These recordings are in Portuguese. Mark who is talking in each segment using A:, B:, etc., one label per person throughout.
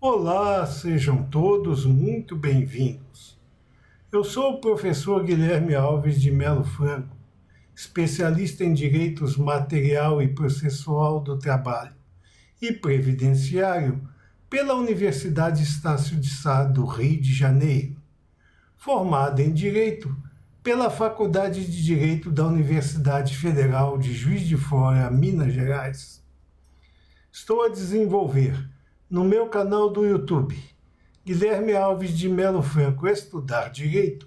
A: Olá, sejam todos muito bem-vindos. Eu sou o professor Guilherme Alves de Melo Franco, especialista em Direitos Material e Processual do Trabalho e Previdenciário pela Universidade Estácio de Sá do Rio de Janeiro, formado em Direito pela Faculdade de Direito da Universidade Federal de Juiz de Fora, Minas Gerais. Estou a desenvolver no meu canal do YouTube, Guilherme Alves de Melo Franco Estudar Direito,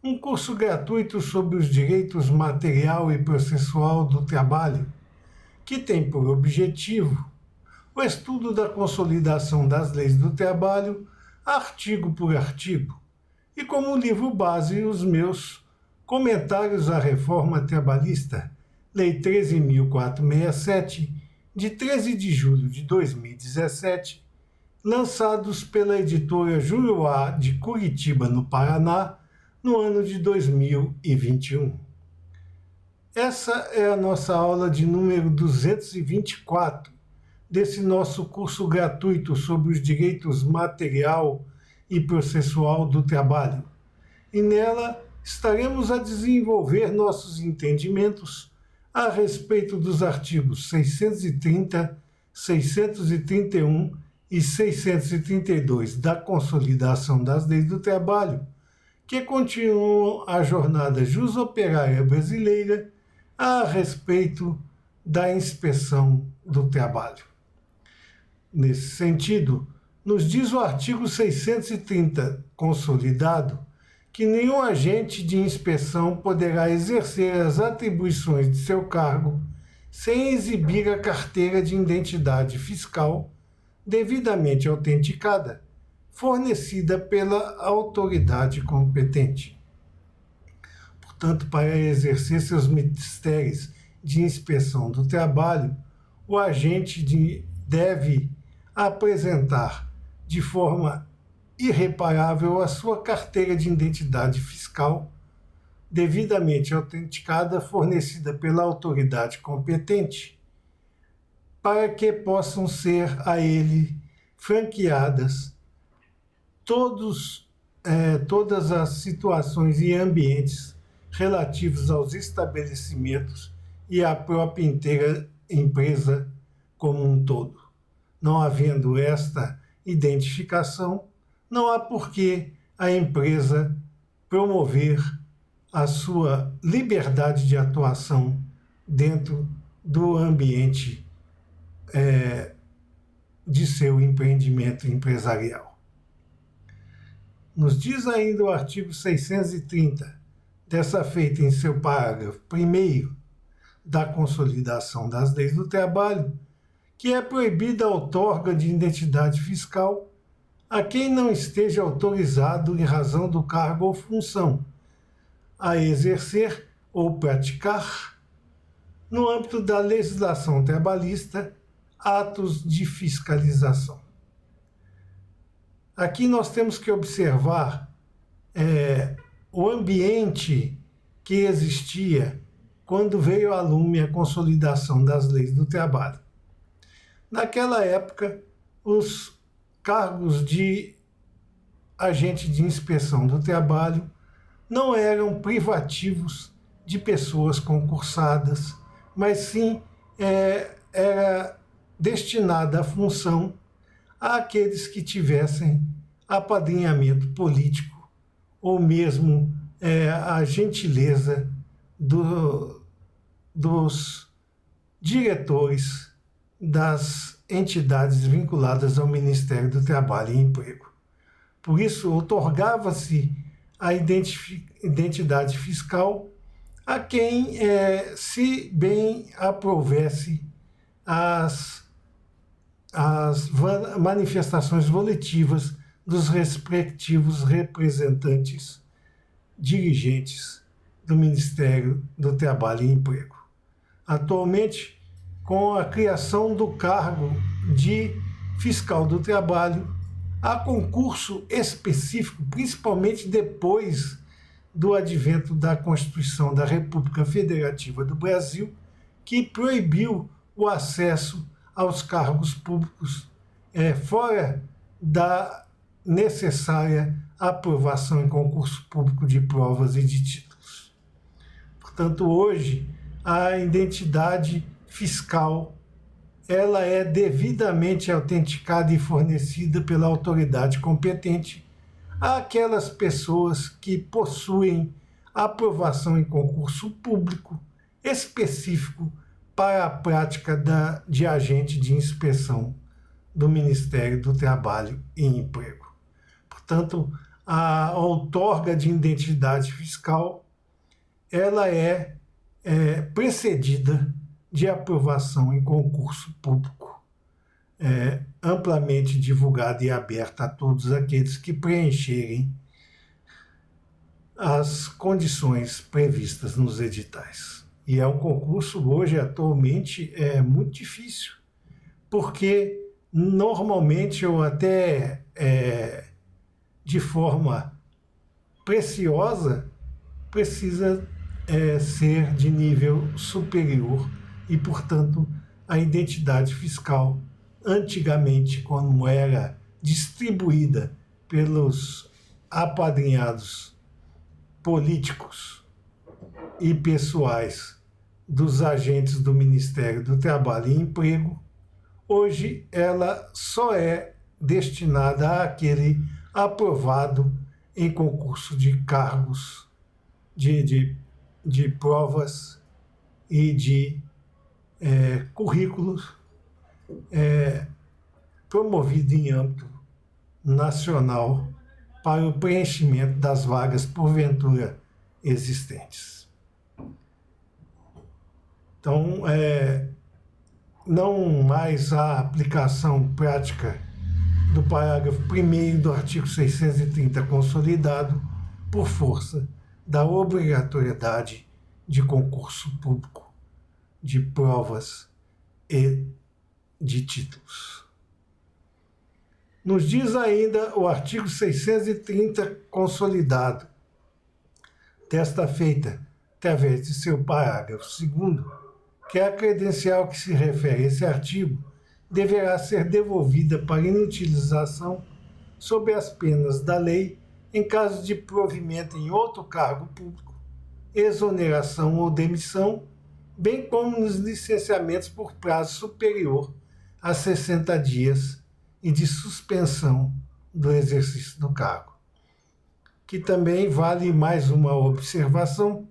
A: um curso gratuito sobre os direitos material e processual do trabalho, que tem por objetivo o estudo da consolidação das leis do trabalho, artigo por artigo, e como livro base os meus comentários à reforma trabalhista, Lei 13.467, de 13 de julho de 2017, lançados pela editora Juruá de Curitiba, no Paraná, no ano de 2021. Essa é a nossa aula de número 224 desse nosso curso gratuito sobre os direitos material e processual do trabalho. E nela estaremos a desenvolver nossos entendimentos a respeito dos artigos 630, 631 e 632 da Consolidação das Leis do Trabalho, que continuam a jornada jusoperária brasileira a respeito da inspeção do trabalho. Nesse sentido, nos diz o artigo 630 consolidado que nenhum agente de inspeção poderá exercer as atribuições de seu cargo sem exibir a carteira de identidade fiscal devidamente autenticada, fornecida pela autoridade competente. Portanto, para exercer seus mistérios de inspeção do trabalho, o agente deve apresentar de forma irreparável a sua carteira de identidade fiscal, devidamente autenticada, fornecida pela autoridade competente, para que possam ser a ele franqueadas todas as situações e ambientes relativos aos estabelecimentos e à própria inteira empresa como um todo. Não havendo esta identificação, não há por que a empresa promover a sua liberdade de atuação dentro do ambiente de seu empreendimento empresarial. Nos diz ainda o artigo 630, dessa feita em seu parágrafo 1º da Consolidação das Leis do Trabalho, que é proibida a outorga de identidade fiscal a quem não esteja autorizado em razão do cargo ou função a exercer ou praticar, no âmbito da legislação trabalhista, atos de fiscalização. Aqui nós temos que observar o ambiente que existia quando veio à lume a consolidação das leis do trabalho. Naquela época, os cargos de agente de inspeção do trabalho não eram privativos de pessoas concursadas, mas sim era destinada a função àqueles que tivessem apadrinhamento político ou mesmo a gentileza dos diretores das entidades vinculadas ao Ministério do Trabalho e Emprego. Por isso, outorgava-se a identidade fiscal a quem se bem aprovesse as manifestações volitivas dos respectivos representantes dirigentes do Ministério do Trabalho e Emprego. Atualmente, com a criação do cargo de fiscal do trabalho, há concurso específico, principalmente depois do advento da Constituição da República Federativa do Brasil, que proibiu o acesso aos cargos públicos fora da necessária aprovação em concurso público de provas e de títulos. Portanto, hoje, a identidade fiscal ela é devidamente autenticada e fornecida pela autoridade competente àquelas pessoas que possuem aprovação em concurso público específico para a prática de agente de inspeção do Ministério do Trabalho e Emprego. Portanto, a outorga de identidade fiscal ela é precedida de aprovação em concurso público, amplamente divulgada e aberta a todos aqueles que preencherem as condições previstas nos editais. E é um concurso hoje, atualmente, muito difícil, porque normalmente ou até de forma preciosa precisa ser de nível superior e, portanto, a identidade fiscal, antigamente, quando era distribuída pelos apadrinhados políticos e pessoais dos agentes do Ministério do Trabalho e Emprego, hoje ela só é destinada àquele aprovado em concurso de cargos, de provas e de currículos promovido em âmbito nacional para o preenchimento das vagas porventura existentes. Então, não mais a aplicação prática do parágrafo 1º do artigo 630 consolidado por força da obrigatoriedade de concurso público de provas e de títulos. Nos diz ainda o artigo 630 consolidado, desta feita, através de seu parágrafo 2º, que a credencial que se refere a esse artigo deverá ser devolvida para inutilização sob as penas da lei em caso de provimento em outro cargo público, exoneração ou demissão, bem como nos licenciamentos por prazo superior a 60 dias e de suspensão do exercício do cargo. Que também vale mais uma observação,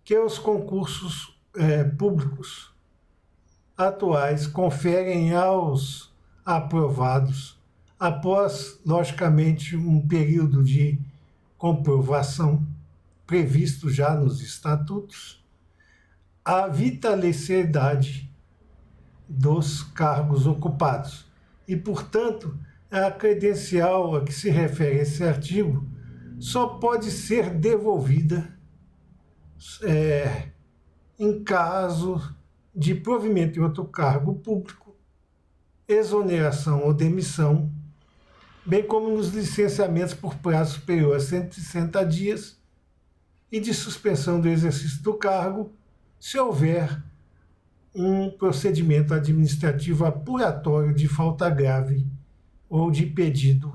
A: que os concursos públicos atuais conferem aos aprovados, após, logicamente, um período de comprovação previsto já nos estatutos, a vitaliciedade dos cargos ocupados. E, portanto, a credencial a que se refere esse artigo só pode ser devolvida em caso de provimento em outro cargo público, exoneração ou demissão, bem como nos licenciamentos por prazo superior a 160 dias e de suspensão do exercício do cargo, se houver um procedimento administrativo apuratório de falta grave ou de pedido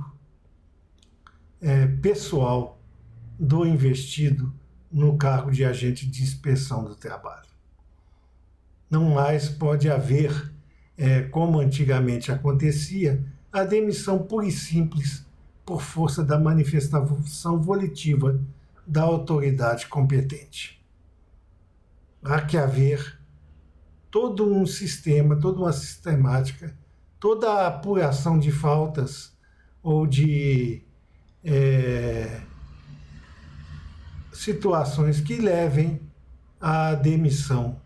A: pessoal do investido no cargo de agente de inspeção do trabalho. Não mais pode haver, como antigamente acontecia, a demissão pura e simples por força da manifestação volitiva da autoridade competente. Há que haver todo um sistema, toda uma sistemática, toda a apuração de faltas ou de situações que levem à demissão,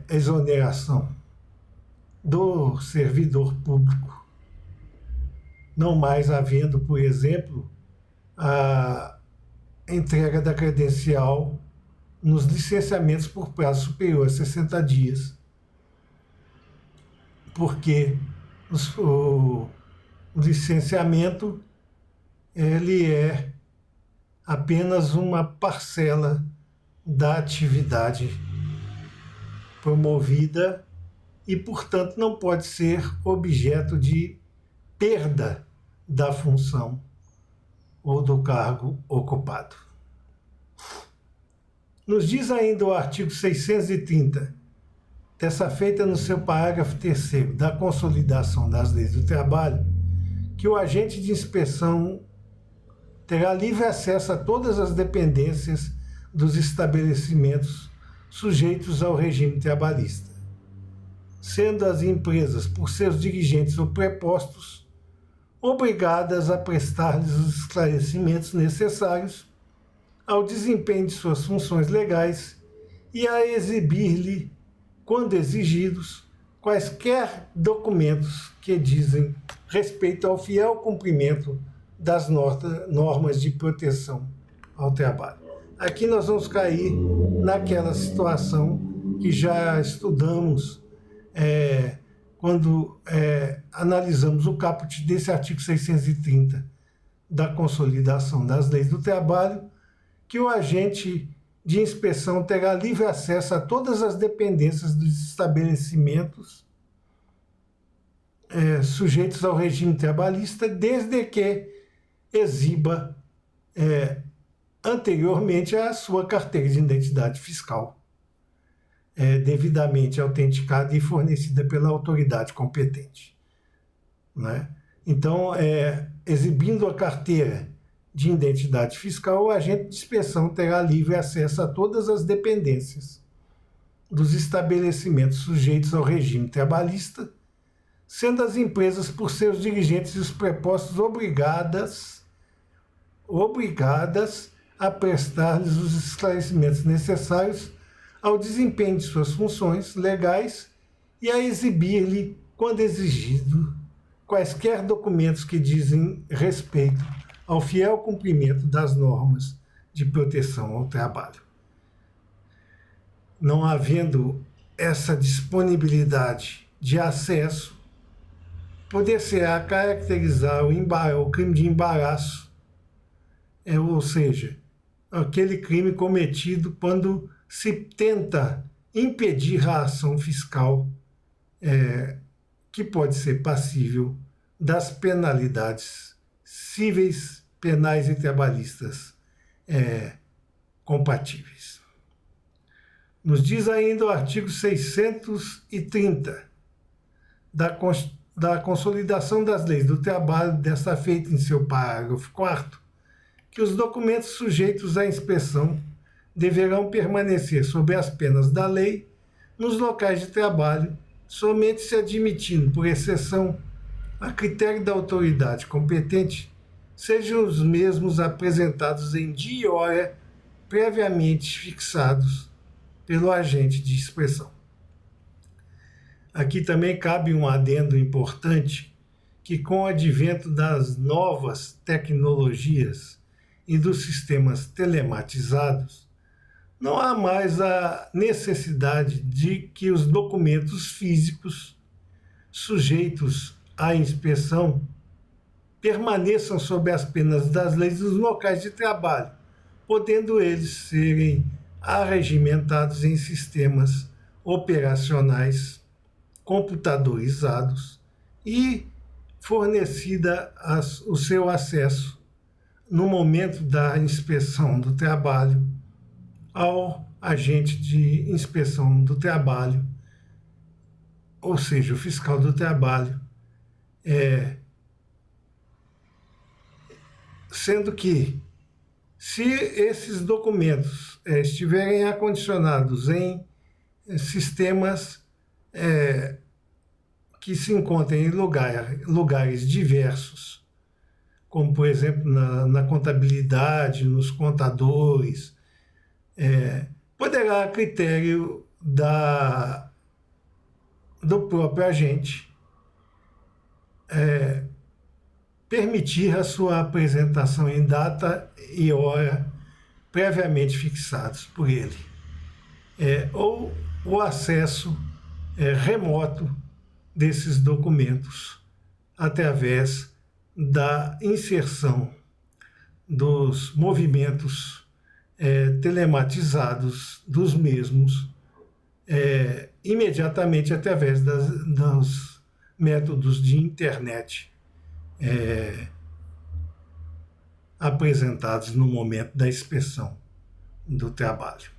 A: exoneração do servidor público, não mais havendo, por exemplo, a entrega da credencial nos licenciamentos por prazo superior a 60 dias, porque o licenciamento ele é apenas uma parcela da atividade promovida e, portanto, não pode ser objeto de perda da função ou do cargo ocupado. Nos diz ainda o artigo 630, dessa feita no seu parágrafo 3º da Consolidação das Leis do Trabalho, que o agente de inspeção terá livre acesso a todas as dependências dos estabelecimentos sujeitos ao regime trabalhista, sendo as empresas, por seus dirigentes ou prepostos, obrigadas a prestar-lhes os esclarecimentos necessários ao desempenho de suas funções legais e a exibir-lhe, quando exigidos, quaisquer documentos que dizem respeito ao fiel cumprimento das normas de proteção ao trabalho. Aqui nós vamos cair naquela situação que já estudamos quando analisamos o caput desse artigo 630 da Consolidação das Leis do Trabalho, que o agente de inspeção terá livre acesso a todas as dependências dos estabelecimentos sujeitos ao regime trabalhista, desde que exiba anteriormente a sua carteira de identidade fiscal, devidamente autenticada e fornecida pela autoridade competente, né? Então, exibindo a carteira de identidade fiscal, o agente de inspeção terá livre acesso a todas as dependências dos estabelecimentos sujeitos ao regime trabalhista, sendo as empresas, por seus dirigentes e os prepostos, obrigadas a prestar-lhes os esclarecimentos necessários ao desempenho de suas funções legais e a exibir-lhe, quando exigido, quaisquer documentos que dizem respeito ao fiel cumprimento das normas de proteção ao trabalho. Não havendo essa disponibilidade de acesso, poder-se-á caracterizar o crime de embaraço, ou seja, aquele crime cometido quando se tenta impedir a ação fiscal que pode ser passível das penalidades cíveis, penais e trabalhistas compatíveis. Nos diz ainda o artigo 630 da Consolidação das Leis do Trabalho, desta feita em seu parágrafo 4º, que os documentos sujeitos à inspeção deverão permanecer sob as penas da lei nos locais de trabalho, somente se admitindo, por exceção, a critério da autoridade competente, sejam os mesmos apresentados em dia e hora previamente fixados pelo agente de inspeção. Aqui também cabe um adendo importante, que com o advento das novas tecnologias e dos sistemas telematizados, não há mais a necessidade de que os documentos físicos sujeitos à inspeção permaneçam sob as penas das leis dos locais de trabalho, podendo eles serem arregimentados em sistemas operacionais computadorizados e fornecida o seu acesso no momento da inspeção do trabalho ao agente de inspeção do trabalho, ou seja, o fiscal do trabalho, sendo que, se esses documentos estiverem acondicionados em sistemas que se encontram em lugares diversos, como, por exemplo, na contabilidade, nos contadores, poderá, a critério do próprio agente, permitir a sua apresentação em data e hora previamente fixados por ele, ou o acesso remoto desses documentos através da inserção dos movimentos telematizados dos mesmos imediatamente através dos métodos de internet apresentados no momento da inspeção do trabalho.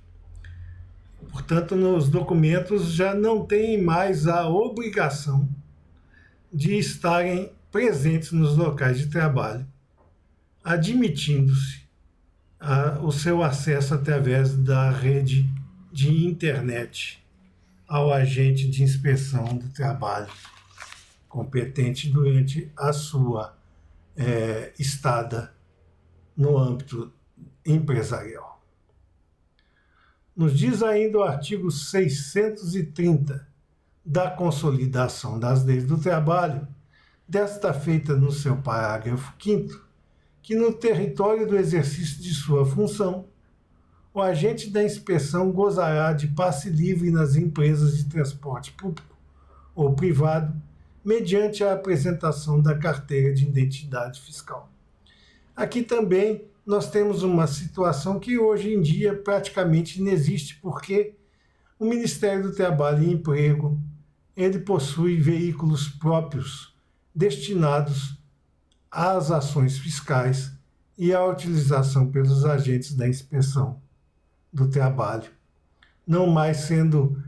A: Portanto, nos documentos já não tem mais a obrigação de estarem presentes nos locais de trabalho, admitindo-se o seu acesso através da rede de internet ao agente de inspeção do trabalho competente durante a sua estada no âmbito empresarial. Nos diz ainda o artigo 630 da Consolidação das Leis do Trabalho, desta feita no seu parágrafo 5º, que no território do exercício de sua função, o agente da inspeção gozará de passe livre nas empresas de transporte público ou privado, mediante a apresentação da carteira de identidade fiscal. Aqui também nós temos uma situação que hoje em dia praticamente não existe, porque o Ministério do Trabalho e Emprego ele possui veículos próprios destinados às ações fiscais e à utilização pelos agentes da inspeção do trabalho, não mais sendo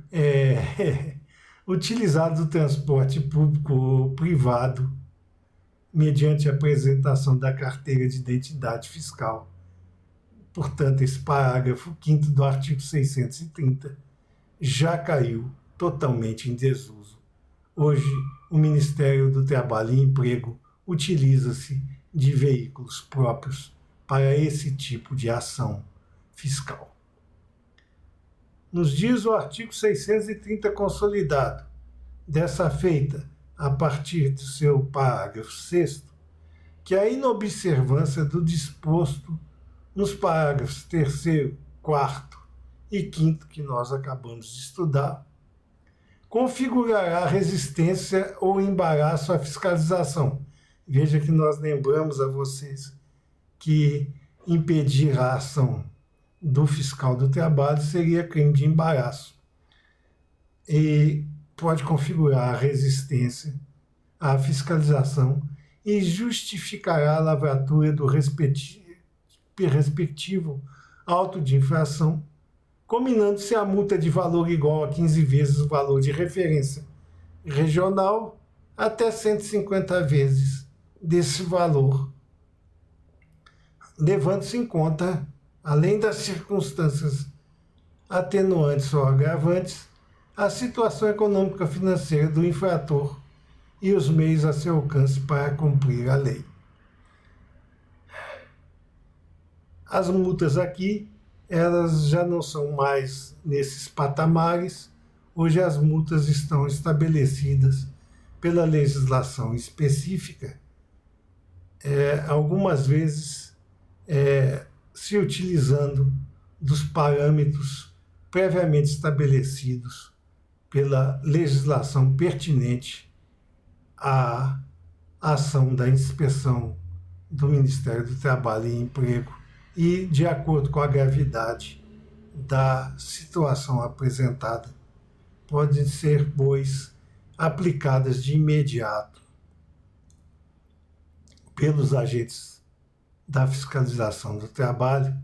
A: utilizado o transporte público ou privado mediante a apresentação da carteira de identidade fiscal. Portanto, esse parágrafo 5º do artigo 630 já caiu totalmente em desuso. Hoje, o Ministério do Trabalho e Emprego utiliza-se de veículos próprios para esse tipo de ação fiscal. Nos diz o artigo 630 consolidado, dessa feita, a partir do seu parágrafo 6º, que a inobservância do disposto nos parágrafos 3º, 4º e 5º, que nós acabamos de estudar, configurará resistência ou embaraço à fiscalização. Veja que nós lembramos a vocês que impedir a ação do fiscal do trabalho seria crime de embaraço. E pode configurar a resistência à fiscalização e justificará a lavratura do respectivo auto de infração, combinando-se a multa de valor igual a 15 vezes o valor de referência regional até 150 vezes desse valor, levando-se em conta, além das circunstâncias atenuantes ou agravantes, a situação econômica financeira do infrator e os meios a seu alcance para cumprir a lei. As multas aqui, elas já não são mais nesses patamares. Hoje as multas estão estabelecidas pela legislação específica, algumas vezes se utilizando dos parâmetros previamente estabelecidos pela legislação pertinente à ação da inspeção do Ministério do Trabalho e Emprego e de acordo com a gravidade da situação apresentada, podem ser, pois, aplicadas de imediato pelos agentes da fiscalização do trabalho,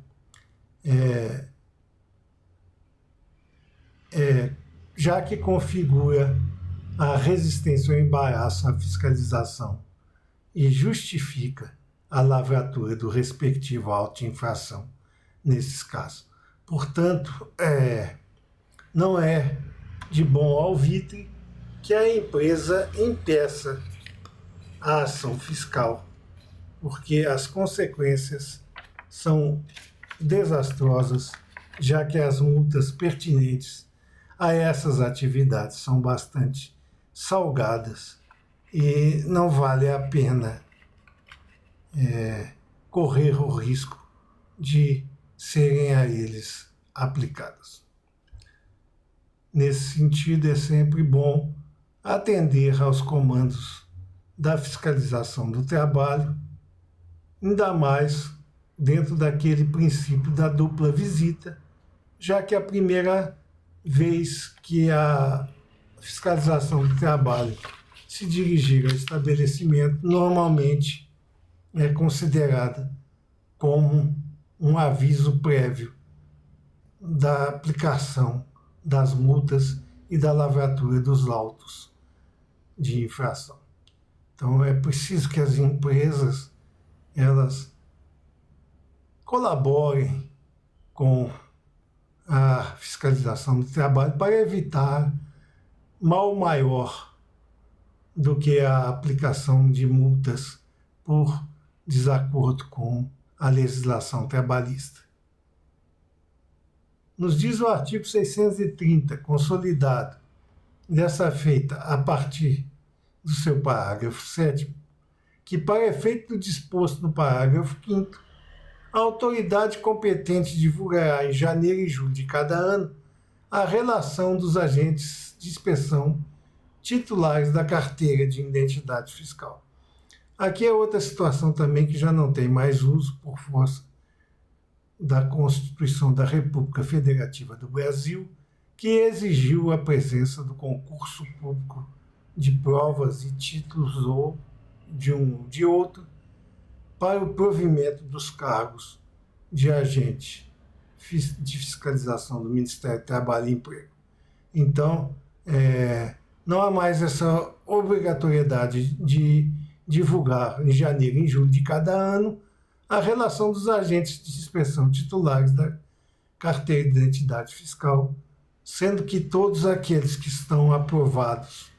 A: já que configura a resistência ao embaraço à fiscalização e justifica a lavratura do respectivo auto de infração nesses casos. Portanto, não é de bom alvitre que a empresa impeça a ação fiscal, porque as consequências são desastrosas, já que as multas pertinentes a essas atividades são bastante salgadas e não vale a pena correr o risco de serem a eles aplicadas. Nesse sentido, é sempre bom atender aos comandos da fiscalização do trabalho, ainda mais dentro daquele princípio da dupla visita, já que a primeira vez que a fiscalização do trabalho se dirigir ao estabelecimento, normalmente é considerada como um aviso prévio da aplicação das multas e da lavratura dos autos de infração. Então é preciso que as empresas elas colaborem com a fiscalização do trabalho para evitar mal maior do que a aplicação de multas por desacordo com a legislação trabalhista. Nos diz o artigo 630, consolidado, dessa feita a partir do seu parágrafo 7º, que para efeito do disposto no parágrafo 5º, a autoridade competente divulgará em janeiro e julho de cada ano a relação dos agentes de inspeção titulares da carteira de identidade fiscal. Aqui é outra situação também que já não tem mais uso por força da Constituição da República Federativa do Brasil, que exigiu a presença do concurso público de provas e títulos ou de um ou de outro para o provimento dos cargos de agente de fiscalização do Ministério do Trabalho e Emprego. Então, não há mais essa obrigatoriedade de divulgar em janeiro e em julho de cada ano a relação dos agentes de inspeção titulares da carteira de identidade fiscal, sendo que todos aqueles que estão aprovados,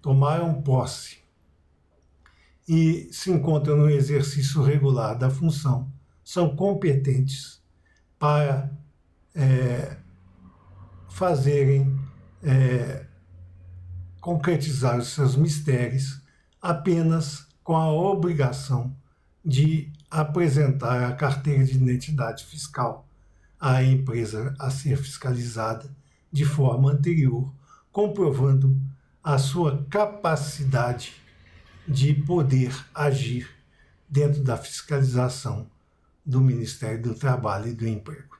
A: tomaram posse e se encontram no exercício regular da função, são competentes para fazerem, concretizar os seus mistérios apenas com a obrigação de apresentar a carteira de identidade fiscal à empresa a ser fiscalizada de forma anterior, comprovando a sua capacidade de poder agir dentro da fiscalização do Ministério do Trabalho e do Emprego.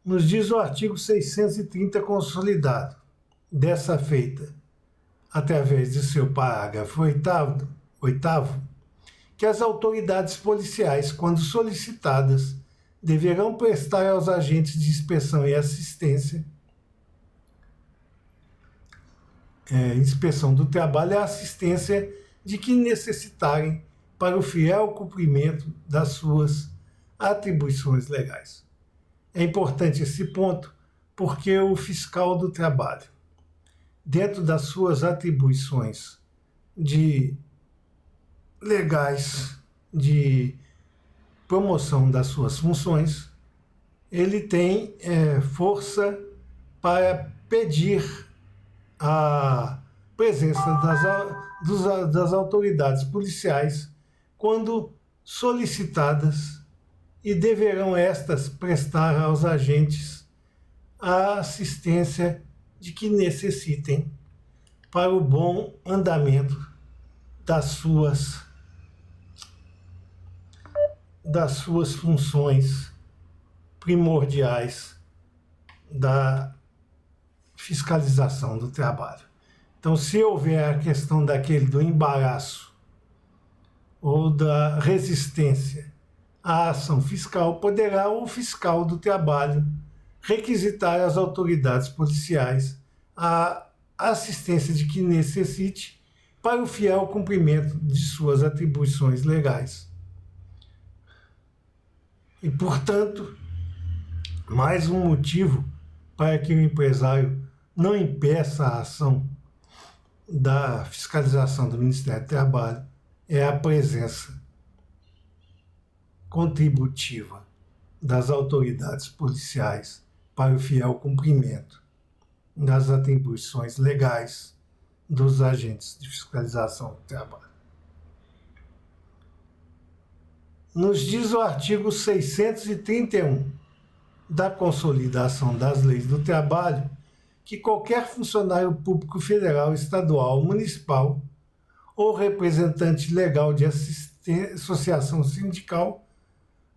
A: Nos diz o artigo 630 consolidado, dessa feita, através de seu parágrafo 8º, que as autoridades policiais, quando solicitadas, deverão prestar aos agentes de inspeção e assistência inspeção do trabalho a assistência de que necessitarem para o fiel cumprimento das suas atribuições legais. É importante esse ponto porque o fiscal do trabalho, dentro das suas atribuições legais de promoção das suas funções, ele tem força para pedir a presença das autoridades policiais quando solicitadas e deverão estas prestar aos agentes a assistência de que necessitem para o bom andamento das suas funções primordiais da fiscalização do trabalho. Então, se houver a questão do embaraço ou da resistência à ação fiscal, poderá o fiscal do trabalho requisitar às autoridades policiais a assistência de que necessite para o fiel cumprimento de suas atribuições legais. E, portanto, mais um motivo para que o empresário não impeça a ação da fiscalização do Ministério do Trabalho é a presença contributiva das autoridades policiais para o fiel cumprimento das atribuições legais dos agentes de fiscalização do trabalho. Nos diz o artigo 631 da Consolidação das Leis do Trabalho que qualquer funcionário público federal, estadual, municipal ou representante legal de associação sindical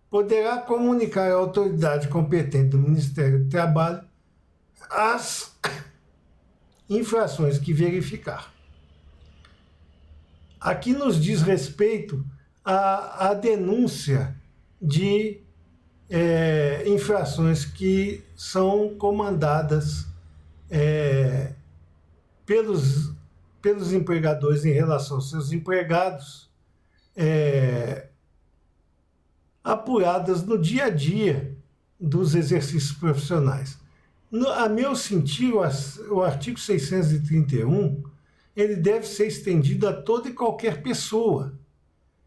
A: poderá comunicar à autoridade competente do Ministério do Trabalho as infrações que verificar. Aqui nos diz respeito à denúncia de infrações que são comandadas pelos empregadores em relação aos seus empregados, apuradas no dia a dia dos exercícios profissionais. A meu sentir, o artigo 631, ele deve ser estendido a toda e qualquer pessoa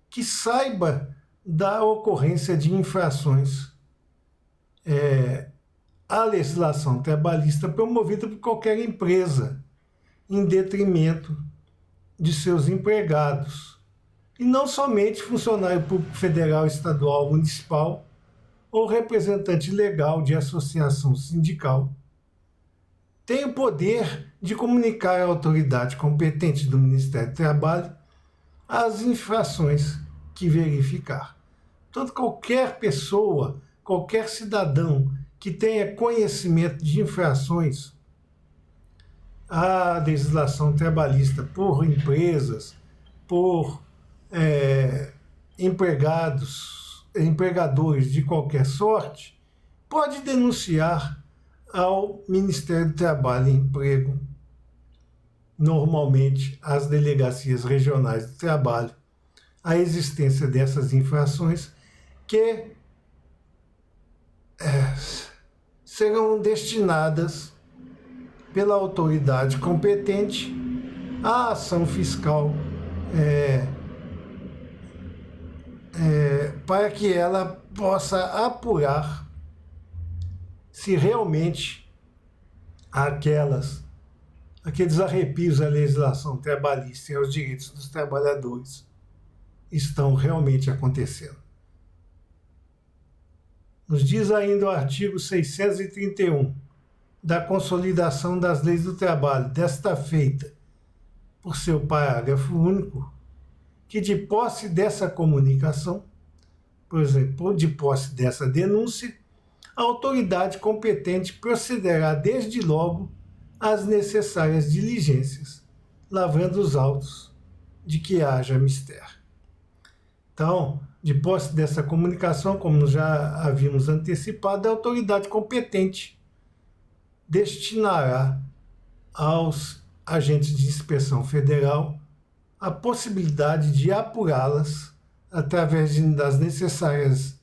A: que saiba da ocorrência de infrações à legislação trabalhista promovida por qualquer empresa, em detrimento de seus empregados. E não somente funcionário público federal, estadual, municipal ou representante legal de associação sindical tem o poder de comunicar à autoridade competente do Ministério do Trabalho as infrações que verificar. Portanto, qualquer pessoa, qualquer cidadão que tenha conhecimento de infrações à legislação trabalhista por empresas, por empregadores de qualquer sorte, pode denunciar ao Ministério do Trabalho e Emprego, normalmente às delegacias regionais do trabalho, a existência dessas infrações que serão destinadas pela autoridade competente à ação fiscal para que ela possa apurar se realmente aqueles arrepios à legislação trabalhista e aos direitos dos trabalhadores estão realmente acontecendo. Nos diz ainda o artigo 631 da Consolidação das Leis do Trabalho, desta feita, por seu parágrafo único, que de posse dessa comunicação, por exemplo, de posse dessa denúncia, a autoridade competente procederá desde logo às necessárias diligências, lavrando os autos de que haja mistério. Então, de posse dessa comunicação, como já havíamos antecipado, a autoridade competente destinará aos agentes de inspeção federal a possibilidade de apurá-las através das necessárias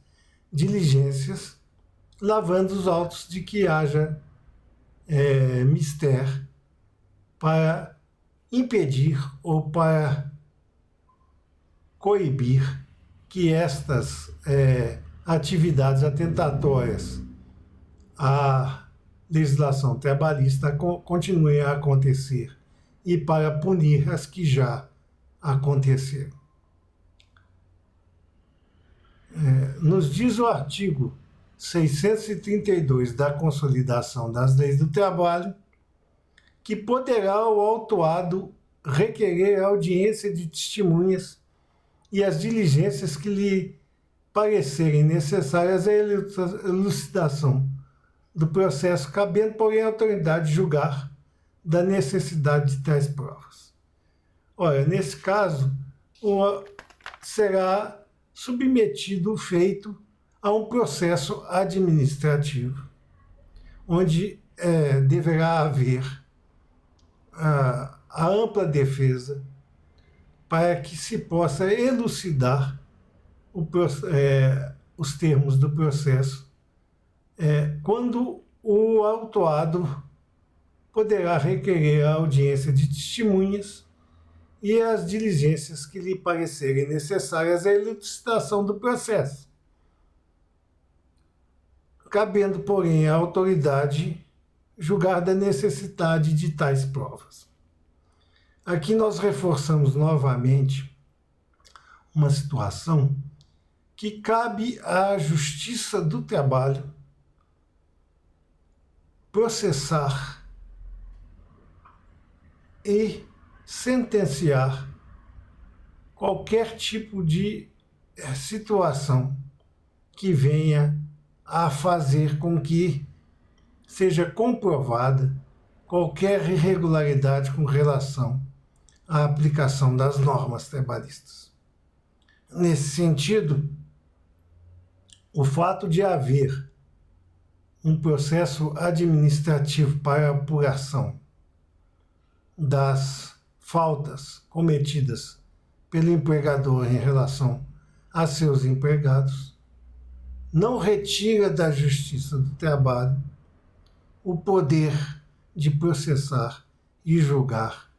A: diligências, lavando os autos de que haja mistério para impedir ou para coibir que estas atividades atentatórias à legislação trabalhista continuem a acontecer e para punir as que já aconteceram. Nos diz o artigo 632 da Consolidação das Leis do Trabalho que poderá o autuado requerer a audiência de testemunhas e as diligências que lhe parecerem necessárias à elucidação do processo, cabendo, porém, à autoridade julgar da necessidade de tais provas. Ora, nesse caso, será submetido o feito a um processo administrativo, onde deverá haver a ampla defesa para que se possa elucidar os termos do processo, quando o autuado poderá requerer a audiência de testemunhas e as diligências que lhe parecerem necessárias à elucidação do processo, cabendo, porém, à autoridade julgar da necessidade de tais provas. Aqui nós reforçamos novamente uma situação que cabe à Justiça do Trabalho processar e sentenciar qualquer tipo de situação que venha a fazer com que seja comprovada qualquer irregularidade com relação à aplicação das normas trabalhistas. Nesse sentido, o fato de haver um processo administrativo para apuração das faltas cometidas pelo empregador em relação a seus empregados não retira da Justiça do Trabalho o poder de processar e julgar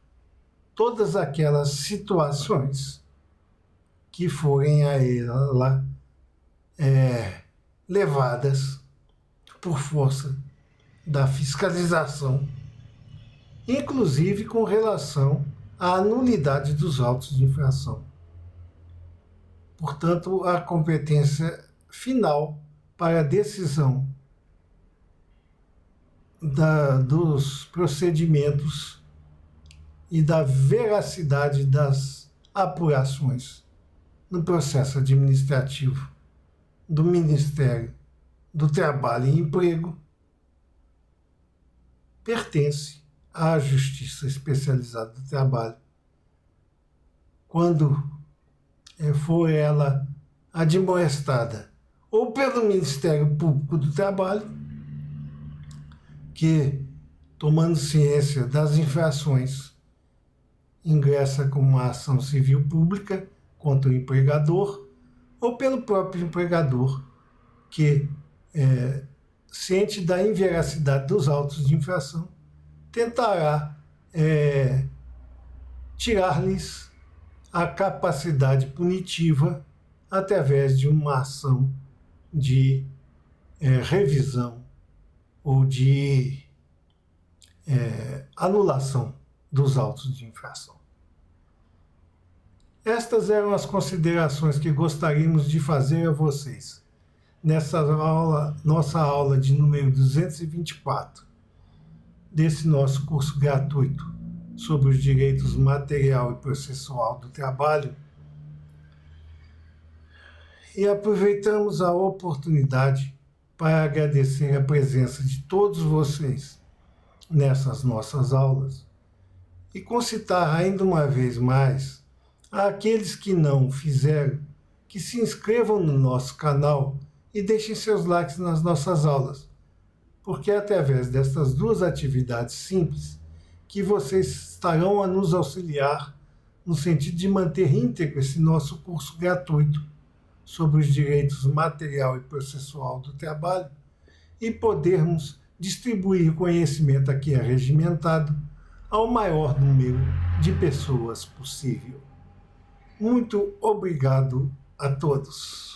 A: todas aquelas situações que forem a ela levadas por força da fiscalização, inclusive com relação à nulidade dos autos de infração. Portanto, a competência final para a decisão dos procedimentos e da veracidade das apurações no processo administrativo do Ministério do Trabalho e Emprego pertence à Justiça Especializada do Trabalho, quando for ela admoestada ou pelo Ministério Público do Trabalho, que, tomando ciência das infrações, ingressa com uma ação civil pública contra o empregador, ou pelo próprio empregador, que, ciente da inveracidade dos autos de infração, tentará tirar-lhes a capacidade punitiva através de uma ação de revisão ou de anulação dos autos de infração. Estas eram as considerações que gostaríamos de fazer a vocês nessa aula, nossa aula de número 224 desse nosso curso gratuito sobre os direitos material e processual do trabalho. E aproveitamos a oportunidade para agradecer a presença de todos vocês nessas nossas aulas e concitar ainda uma vez mais àqueles que não fizeram, que se inscrevam no nosso canal e deixem seus likes nas nossas aulas, porque é através destas duas atividades simples que vocês estarão a nos auxiliar no sentido de manter íntegro esse nosso curso gratuito sobre os direitos material e processual do trabalho e podermos distribuir conhecimento aqui regimentado ao maior número de pessoas possível. Muito obrigado a todos.